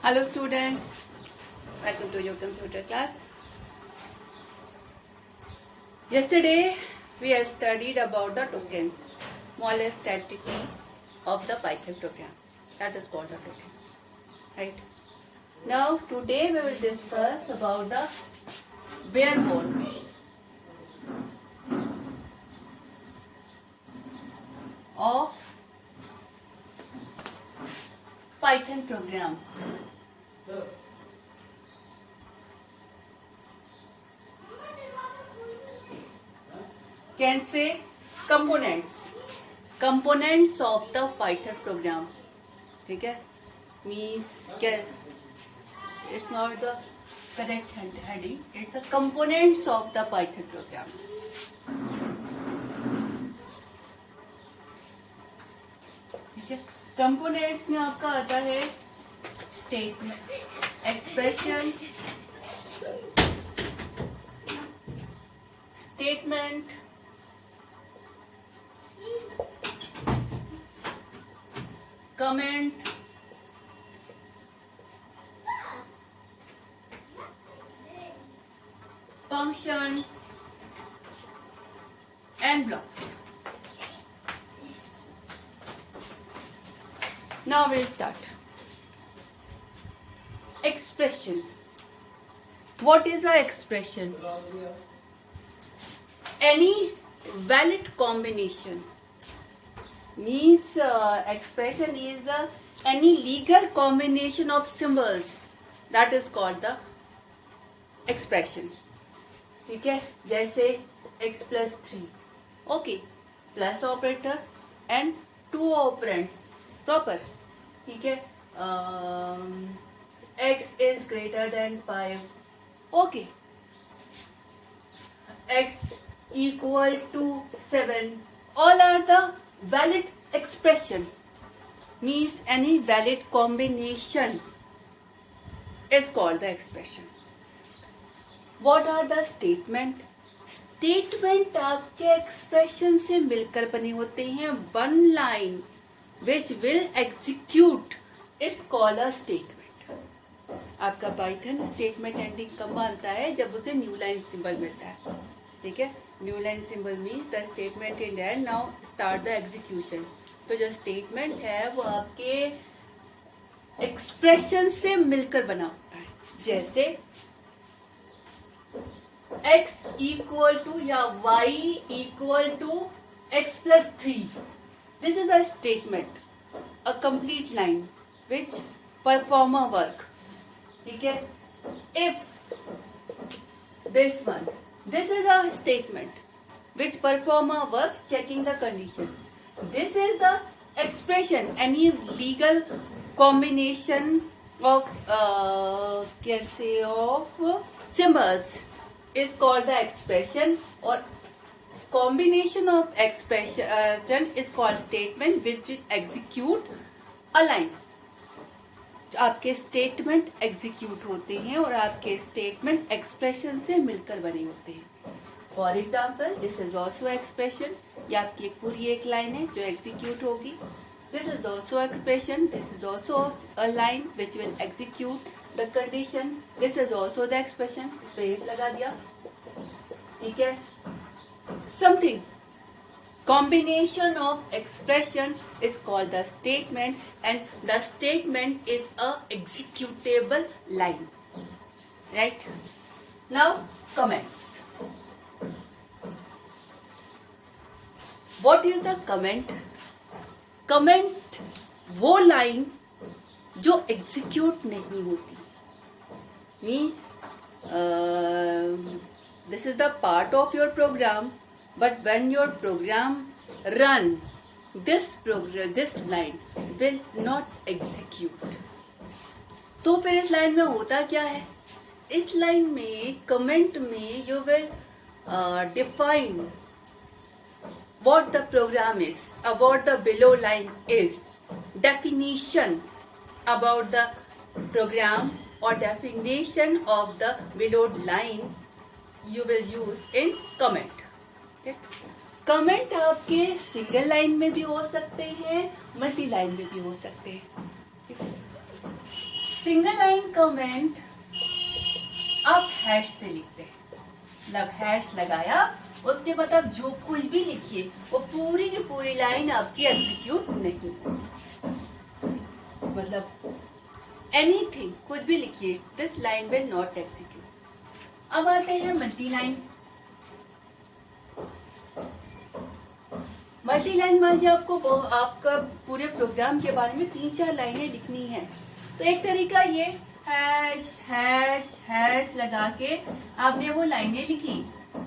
Hello students, welcome to your computer class. Yesterday we have studied about the tokens, smallest entity of the Python program. That is called a token. Right? Now today we will discuss about the bare bone of Python program. Can say components of the Python program. ठीक है, means can it's not the correct heading, it's the components of the Python program. ठीक है, components में आपका आता है statement, expression, statement, comment, function and blocks. Now we'll start. Expression. What is an expression? Any valid combination. Means expression is any legal combination of symbols. That is called the expression. ठीक है, जैसे x plus 3. Okay, plus operator and two operands. Proper. ठीक है, x is greater than 5. Okay. X equal to 7. All are the valid expression. Means any valid combination is called the expression. What are the statement? Statement आपके expression से मिलकर बने होते हैं. One line which will execute, it's called a statement. आपका Python statement ending कब मानता है? जब उसे new line symbol मिलता है. ठीक है, new line symbol means the statement in there. Now start the execution. तो जो statement है वो आपके expression से मिलकर बना होता है. जैसे x equal to या y equal to x plus 3. This is a statement, a complete line which perform a work. ठीक है, if this one, this is a statement which perform a work checking the condition. This is the expression, any legal combination of can say of symbols is called the expression, or combination of expression is called statement which will execute a line. आपके statement execute होते हैं और आपके statement expression से मिलकर बने होते हैं. For example, this is also expression. ये आपकी एक पूरी एक लाइन है जो एग्जीक्यूट होगी. This is also expression. This is also a line which will execute the condition. This is also the expression. इस पे एक लगा दिया. ठीक है, something combination of expression is called the statement, and the statement is a executable line. Right? Now comments. What is the comment? Comment वो line जो execute नहीं होती. Means this is the part of your program. But when your program run, this line will not execute. तो फिर इस line में होता क्या है? इस लाइन में कमेंट में you will define what the program is, what the below line is, definition about the program or definition of the below line you will use in comment. Comment आपके single line में भी हो सकते हैं, multi line में भी हो सकते हैं. सिंगल लाइन कमेंट आप हैश से लिखते हैं, मतलब हैश लगाया, उसके बाद आप जो कुछ भी लिखिए वो पूरी की पूरी लाइन आपकी एग्जीक्यूट नहीं, मतलब एनीथिंग कुछ भी लिखिए, this line will not execute. अब आते हैं मल्टी लाइन। मल्टी लाइन मान लीजिए आपको आपका पूरे प्रोग्राम के बारे में 3-4 लाइनें लिखनी है, तो एक तरीका ये हैश हैश हैश लगा के आपने वो लाइनें लिखी।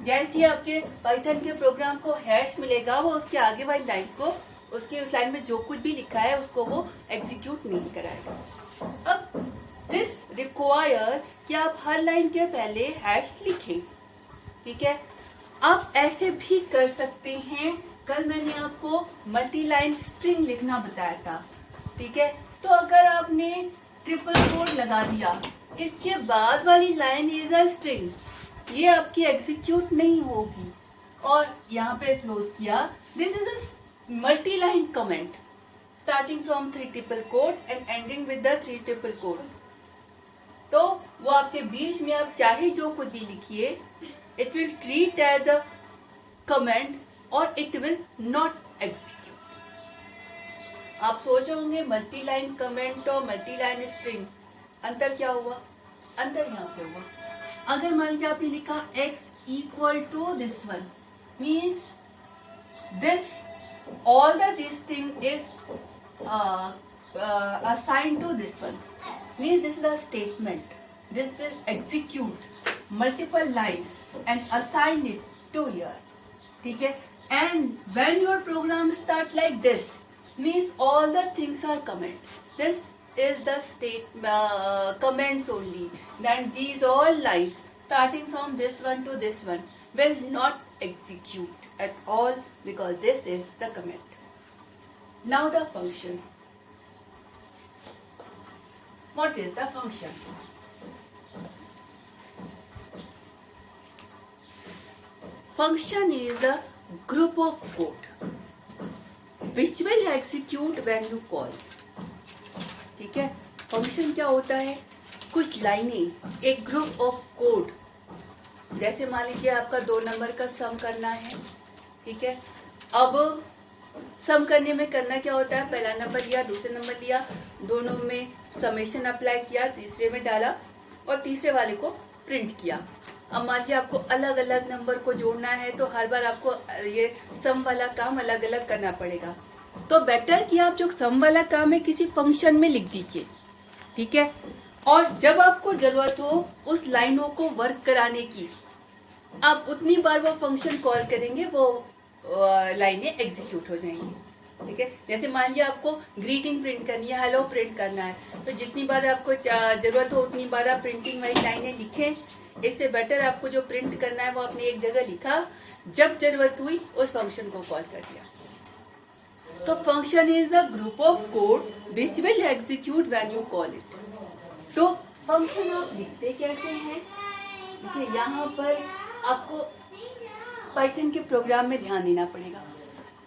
जैसे आपके पाइथन के प्रोग्राम को हैश मिलेगा, वो उसके आगे वाली लाइन को, उसके उस लाइन में जो कुछ भी लिखा है उसको वो एग्जीक्यूट नहीं कराएगा। अब दिस रिक्वायर कि आप हर लाइन के पहले हैश लिखें, ठीक है। आप ऐसे भी कर सकते हैं, कल मैंने आपको मल्टी लाइन स्ट्रिंग लिखना बताया था, ठीक है। तो अगर आपने ट्रिपल कोट लगा दिया, इसके बाद वाली लाइन इज अ स्ट्रिंग, ये आपकी एग्जीक्यूट नहीं होगी, और यहाँ पे क्लोज किया, this is a multi line comment starting from 3 triple quote and ending with the 3 triple quote. तो वो आपके बीच में आप चाहे जो कुछ भी लिखिए, it will treat as a comment और इट विल नॉट एग्जीक्यूट। आप सोच होंगे मल्टी लाइन कमेंट और मल्टी लाइन स्ट्रिंग अंतर क्या हुआ? अंतर यहाँ पे हुआ, अगर मान लीजिए आपने लिखा x equal to this one, means this all the this thing is assigned to this one, means this is a statement, this will execute multiple lines and assign it to here, ठीक है। and when your program start like this, means all the things are comment, this is the state comments only, then these all lines starting from this one to this one will not execute at all because this is the comment. Now the function. What is the function? Function is a group of code which will execute when you call. ठीक है, function क्या होता है? कुछ लाइनें, एक group of code. जैसे मान लीजिए आपका 2 नंबर का सम करना है, ठीक है। अब सम करने में करना क्या होता है? पहला नंबर लिया, दूसरे नंबर लिया, दोनों में समेशन अप्लाई किया, तीसरे में डाला और तीसरे वाले को प्रिंट किया। अब मान लीजिए आपको अलग अलग नंबर को जोड़ना है, तो हर बार आपको ये सम वाला काम अलग अलग करना पड़ेगा। तो बेटर कि आप जो सम वाला काम है किसी फंक्शन में लिख दीजिए, ठीक है। और जब आपको जरूरत हो उस लाइनों को वर्क कराने की, आप उतनी बार वो फंक्शन कॉल करेंगे, वो लाइनें एग्जीक्यूट हो जाएंगी, ठीक है। जैसे मान लीजिए आपको ग्रीटिंग प्रिंट करनी है, हेलो प्रिंट करना है, तो जितनी बार आपको जरूरत हो उतनी बार आप प्रिंटिंग वाली लाइनें लिखें। इससे बेटर आपको जो प्रिंट करना है वो आपने एक जगह लिखा, जब जरूरत हुई उस फंक्शन को कॉल कर दिया। तो function is the group of code which will execute when you call it. तो फंक्शन आप लिखते कैसे हैं? देखिए यहाँ पर आपको पाइथन के प्रोग्राम में ध्यान देना पड़ेगा।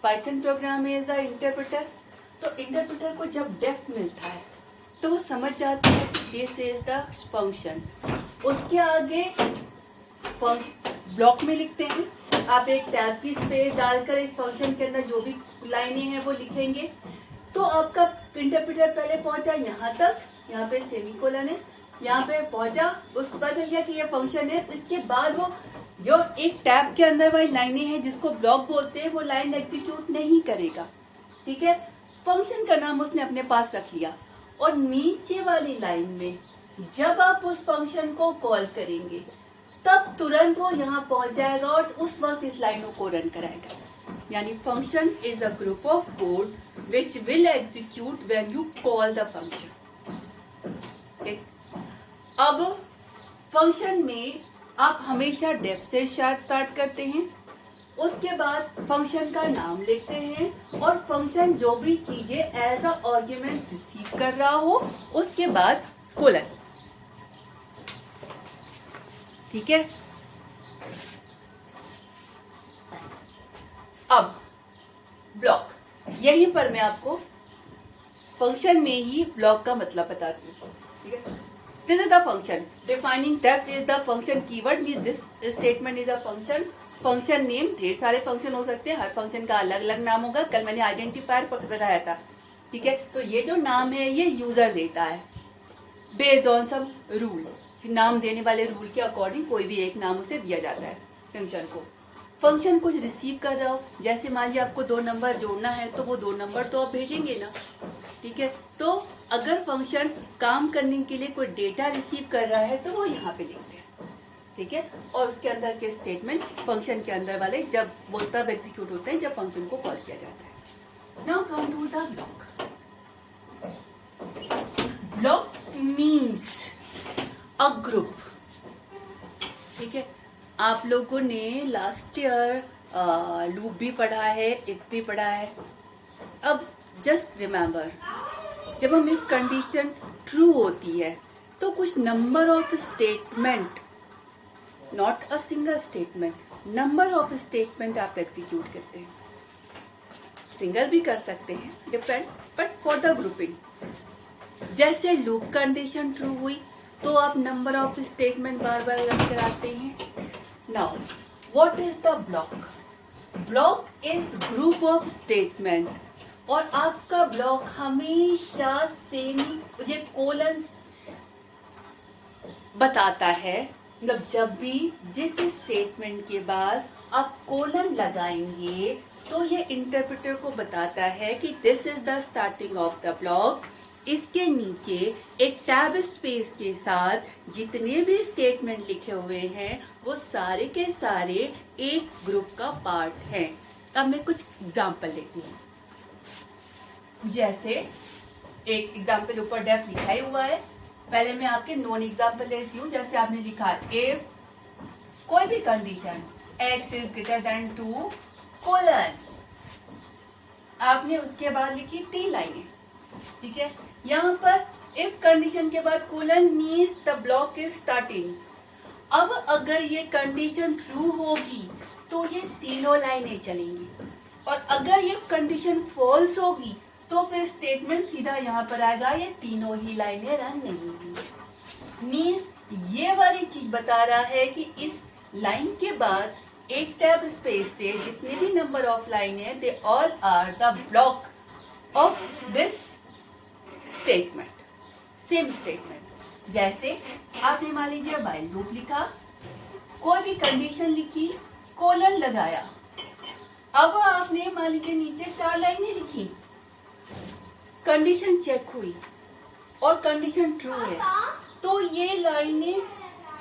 Python programme is the interpreter, तो इंटरप्रेटर को जब डेफ मिलता है तो वो समझ जाता है कि दिस इज द फंक्शन। उसके आगे ब्लॉक में लिखते हैं, आप एक टैब की स्पेस डालकर इस फंक्शन के अंदर जो भी लाइनें हैं वो लिखेंगे। तो आपका इंटरप्रेटर पहले पहुंचा यहाँ तक, यहाँ पे सेमीकोलन है, यहाँ पे पहुंचा, उसको पता चल गया कि ये फंक्शन है। इसके बाद वो जो एक टैब के अंदर वाली लाइनें हैं जिसको ब्लॉक बोलते हैं, वो लाइन एग्जीक्यूट नहीं करेगा, ठीक है। फंक्शन का नाम उसने अपने पास रख लिया, और नीचे वाली लाइन में जब आप उस फंक्शन को कॉल करेंगे तब तुरंत वो यहाँ पहुंच जाएगा और उस वक्त इस लाइनों को रन कराएगा। यानी function is a group of code which will execute when you call the function. अब फंक्शन में आप हमेशा डेफ से स्टार्ट करते हैं, उसके बाद फंक्शन का नाम लिखते हैं और फंक्शन जो भी चीजें एज अ आर्ग्यूमेंट रिसीव कर रहा हो उसके बाद कोलन, ठीक है। अब ब्लॉक, यहीं पर मैं आपको फंक्शन में ही ब्लॉक का मतलब बताती हूँ। ठीक है। This is the function defining depth is the function keyword mean this statement is a function. Function name, ढेर सारे फंक्शन हो सकते हैं, हर फंक्शन का अलग अलग नाम होगा। कल मैंने आइडेंटिफायर पढ़ाया था, ठीक है। तो ये जो नाम है ये यूजर देता है बेस्ड ऑन सम रूल। नाम देने वाले रूल के अकॉर्डिंग कोई भी एक नाम उसे दिया जाता है फंक्शन को। फंक्शन कुछ रिसीव कर रहा हो, जैसे मान लीजिए आपको 2 नंबर जोड़ना है तो वो 2 नंबर तो आप भेजेंगे ना, ठीक है। तो अगर फंक्शन काम करने के लिए कोई डेटा रिसीव कर रहा है तो वो यहाँ पे लिखते हैं, ठीक है। और उसके अंदर के स्टेटमेंट फंक्शन के अंदर वाले जब वो तब एग्जीक्यूट होते हैं जब फंक्शन को कॉल किया जाता है। Now come to the block. Block means a group, ठीक है। आप लोगों ने लास्ट ईयर लूप भी पढ़ा है, इफ भी पढ़ा है। अब जस्ट रिमेम्बर, जब हम एक कंडीशन ट्रू होती है तो कुछ number of statement, not a single statement, number of statement आप एग्जीक्यूट करते हैं। सिंगल भी कर सकते हैं, depend, but for the grouping. जैसे लूप कंडीशन ट्रू हुई तो आप number of statement bar bar run कराते हैं। Now what is the block? Block is group of statement, और आपका ब्लॉक हमेशा सेमी ये कोलन बताता है। मतलब जब भी जिस स्टेटमेंट के बाद आप कोलन लगाएंगे तो ये इंटरप्रेटर को बताता है कि this is the starting of the block. इसके नीचे एक टैब स्पेस के साथ जितने भी स्टेटमेंट लिखे हुए हैं वो सारे के सारे एक ग्रुप का पार्ट हैं। अब मैं कुछ एग्जांपल लेती हूँ। जैसे एक एग्जांपल ऊपर डेफ लिखा ही हुआ है, पहले मैं आपके नॉन एग्जांपल लेती हूँ। जैसे आपने लिखा इफ कोई भी condition x is greater than 2 colon, आपने उसके बाद लिखी 3 लाइनें, ठीक है। यहाँ पर इफ कंडीशन के बाद colon means the block is starting. अब अगर ये कंडीशन ट्रू होगी तो ये तीनों लाइनें चलेंगी, और अगर ये कंडीशन फॉल्स होगी तो फिर स्टेटमेंट सीधा यहाँ पर आएगा, ये तीनों ही लाइनें रन नहीं होंगी। मीन्स ये वाली चीज बता रहा है कि इस लाइन के बाद एक टैब स्पेस से जितने भी नंबर ऑफ लाइन है they all are the block of this statement, same statement. जैसे आपने मान लीजिए व्हाइल लूप लिखा, कोई भी कंडीशन लिखी, कोलन लगाया, अब आपने मान लीजिए नीचे 4 लाइनें लिखी, कंडीशन चेक हुई और कंडीशन ट्रू है तो ये लाइनें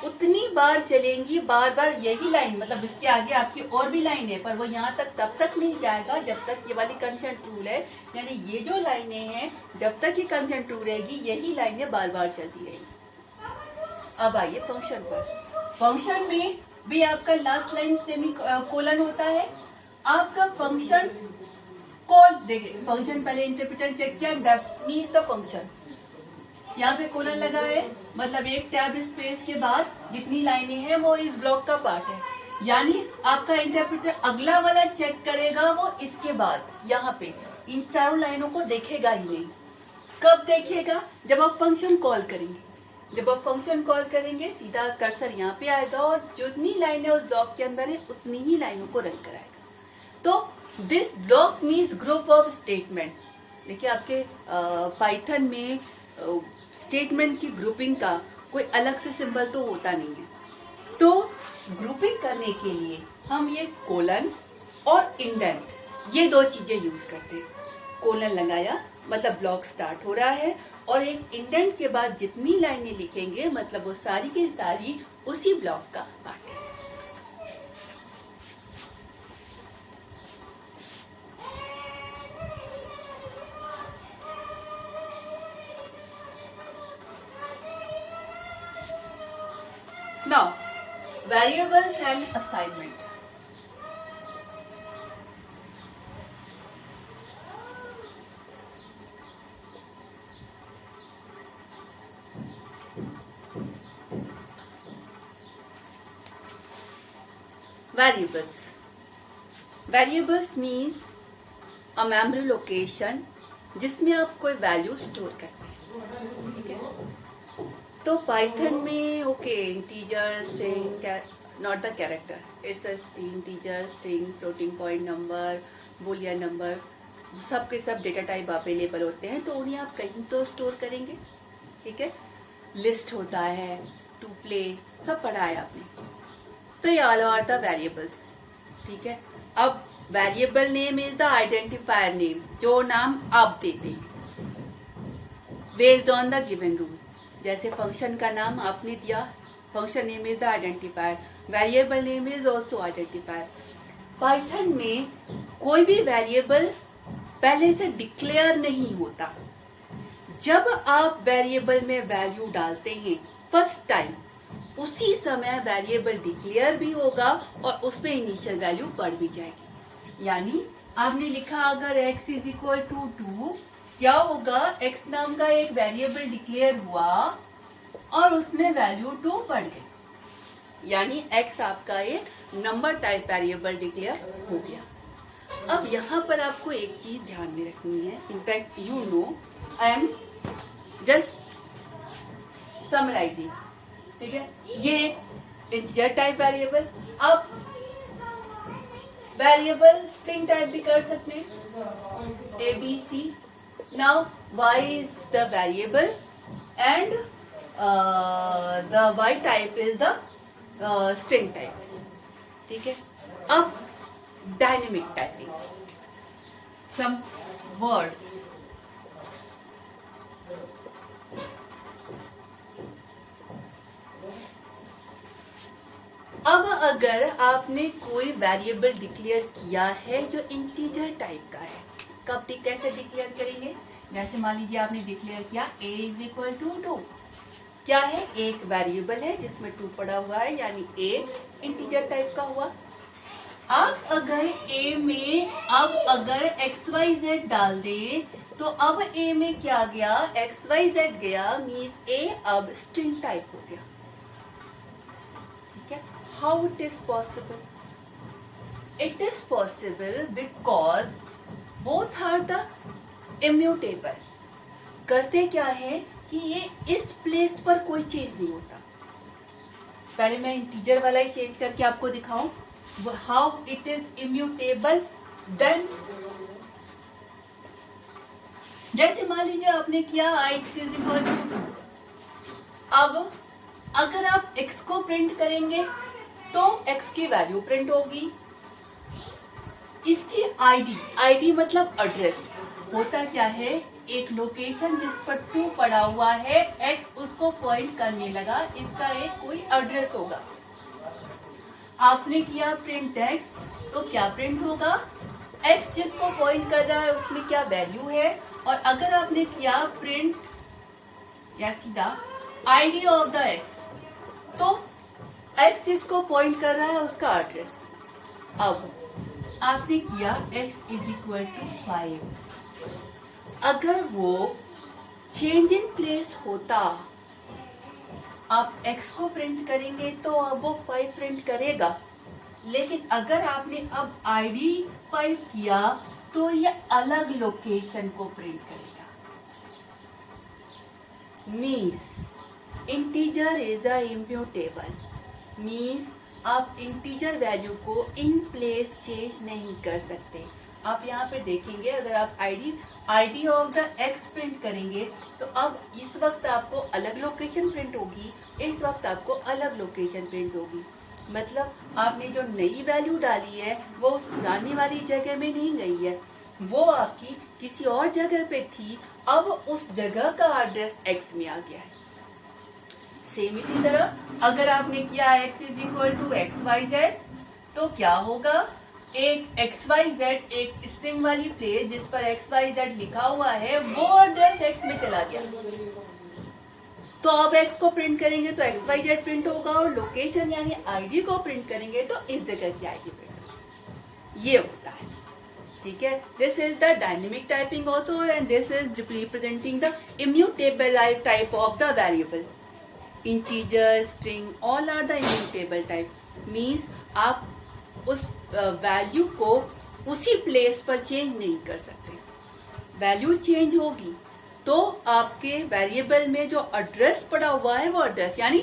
उतनी बार चलेंगी, बार बार यही लाइन, मतलब इसके आगे आपकी और भी लाइन है पर वो यहाँ तक तब तक नहीं जाएगा जब तक ये वाली कंडीशन ट्रू है। यानी ये जो लाइनें हैं जब तक ये कंडीशन ट्रू रहेगी यही लाइनें बार बार चलती रहेंगी। अब आइए फंक्शन पर। फंक्शन में भी आपका लास्ट लाइन सेमी कोलन होता है। आपका फंक्शन कॉल देखिए, फंक्शन पहले इंटरप्रेटर चेक किया, डेफिनिट द फंक्शन, यहाँ पे कोलन लगा है मतलब एक टैब स्पेस के बाद जितनी लाइनें हैं वो इस ब्लॉक का पार्ट है। यानी आपका इंटरप्रेटर अगला वाला चेक करेगा वो इसके बाद यहाँ पे इन चारों लाइनों को देखेगा ही नहीं। कब देखेगा? जब आप फंक्शन कॉल करेंगे। जब आप फंक्शन कॉल करेंगे सीधा कर्सर यहाँ पे आएगा और जितनी लाइनें उस ब्लॉक के अंदर है उतनी ही लाइनों को रन कराएगा। तो this block means group of statement. देखिए आपके पाइथन में स्टेटमेंट की ग्रुपिंग का कोई अलग से सिंबल तो होता नहीं है। तो ग्रुपिंग करने के लिए हम ये कोलन और इंडेंट ये 2 चीजें यूज करते हैं। कोलन लगाया मतलब ब्लॉक स्टार्ट हो रहा है, और एक इंडेंट के बाद जितनी लाइनें लिखेंगे मतलब वो सारी की सारी उसी ब्लॉक का पार्ट है। Now, variables and assignment. Variables. Variables means a memory location जिसमें आप कोई वैल्यू स्टोर करते हैं, ठीक है। तो पाइथन में okay integer string not the character it's a integer string floating point number Boolean number सब के सब डेटा टाइप अवेलेबल होते हैं, तो उन्हें आप कहीं तो स्टोर करेंगे। ठीक है, लिस्ट होता है, टू प्ले, सब पढ़ा है आपने। तो ये ऑल आर द वेरिएबल्स। ठीक है, अब variable name is the identifier name, जो नाम आप देते हैं based on the given rule. जैसे फंक्शन का नाम आपने दिया, function name is the identifier, variable name is also identifier. Python में कोई भी वेरिएबल पहले से डिक्लेयर नहीं होता। जब आप वेरिएबल में वैल्यू डालते हैं फर्स्ट टाइम, उसी समय वेरिएबल डिक्लेयर भी होगा और उसमें इनिशियल वैल्यू बढ़ भी जाएगी। यानी आपने लिखा अगर x इज इक्वल टू 2, क्या होगा, x नाम का एक वेरिएबल डिक्लेयर हुआ और उसमें वैल्यू 2 बढ़ गई, यानी x आपका एक नंबर टाइप वेरिएबल डिक्लेयर हो गया। अब यहाँ पर आपको एक चीज ध्यान में रखनी है, in fact you know I am just summarising. ठीक है, ये इंटीजर टाइप वेरिएबल, अब वेरिएबल स्ट्रिंग टाइप भी कर सकते हैं, A B C. Now Y is the variable and the Y type is the string type. ठीक है, अब डायनेमिक टाइपिंग, सम वर्ड्स। अब अगर आपने कोई वेरिएबल डिक्लेयर किया है जो इंटीजर टाइप का है, कब कैसे डिक्लेयर करेंगे? जैसे मान लीजिए आपने डिक्लेयर किया a इज इक्वल टू 2, क्या है, एक वेरिएबल है जिसमें 2 पड़ा हुआ है, यानी a इंटीजर टाइप का हुआ। आप अगर a में अब अगर xyz डाल दे तो अब a में क्या गया, xyz गया, मीन्स a अब स्ट्रिंग टाइप हो गया। ठीक है, how it is possible? It is possible because both are the immutable. करते क्या है कि ये इस प्लेस पर कोई चेंज नहीं होता। पहले मैं इंटीजर वाला ही चेंज करके आपको दिखाऊं how it is immutable. Then जैसे मान लीजिए आपने किया x इज इक्वल टू 2, अब अगर आप x को प्रिंट करेंगे तो x की वैल्यू प्रिंट होगी। इसकी आईडी मतलब एड्रेस होता क्या है, एक लोकेशन जिस पर 2 पड़ा हुआ है, x उसको पॉइंट करने लगा, इसका एक कोई एड्रेस होगा। आपने किया प्रिंट x, तो क्या प्रिंट होगा, x जिसको पॉइंट कर रहा है उसमें क्या वैल्यू है। और अगर आपने किया प्रिंट या सीधा आईडी ऑफ द x, तो x जिसको पॉइंट कर रहा है उसका एड्रेस। अब आपने किया x इज इक्वल टू 5, अगर वो चेंज इन प्लेस होता, आप x को प्रिंट करेंगे तो अब वो 5 प्रिंट करेगा, लेकिन अगर आपने अब आईडी 5 किया तो ये अलग लोकेशन को प्रिंट करेगा। Means integer is a immutable, means आप इंटीजर वैल्यू को इन प्लेस चेंज नहीं कर सकते। आप यहाँ पे देखेंगे अगर आप ID of the x print करेंगे तो अब इस वक्त आपको अलग लोकेशन प्रिंट होगी, इस वक्त आपको अलग लोकेशन प्रिंट होगी। मतलब आपने जो नई वैल्यू डाली है वो उस पुरानी वाली जगह में नहीं गई है, वो आपकी किसी और जगह पे थी, अब उस जगह का एड्रेस एक्स में आ गया है। सेम इसी तरह अगर आपने किया x is equal to X Y Z, तो क्या होगा, एक एक्स वाई जेड एक स्ट्रिंग वाली प्लेस जिस पर एक्स वाई जेड लिखा हुआ है वो एड्रेस एक्स में चला गया। तो अब x को प्रिंट करेंगे तो एक्स वाई जेड प्रिंट होगा, और लोकेशन यानी आईडी को प्रिंट करेंगे तो इस जगह की आईडी प्रिंट होगी। ये होता है। ठीक है, this is the dynamic typing also and this is representing the immutable type of the variable. Integer, string, all are the immutable type. Means आप उस वैल्यू को उसी प्लेस पर चेंज नहीं कर सकते। वैल्यू चेंज होगी तो आपके वेरिएबल में जो एड्रेस पड़ा हुआ है वो एड्रेस, यानी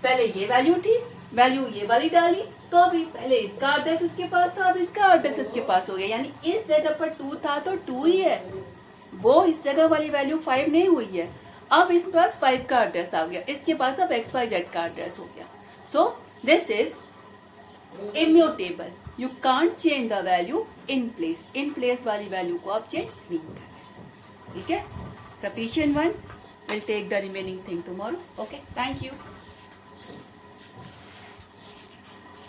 पहले ये वैल्यू थी, वैल्यू ये वाली डाली, तो अभी पहले इसका एड्रेस इसके पास था, अब इसका एड्रेस इसके पास हो गया, यानी इस जगह पर 2 था तो 2 ही है, वो इस जगह वाली वैल्यू 5 नहीं हुई है। अब इस पास 5 का एड्रेस आ गया, इसके पास अब XYZ का एड्रेस हो गया। So this is immutable, you can't change the value in place. In place वाली वैल्यू को आप चेंज नहीं कर रहे, ठीक है। Sufficient one, will take the remaining thing tomorrow. Okay, thank you.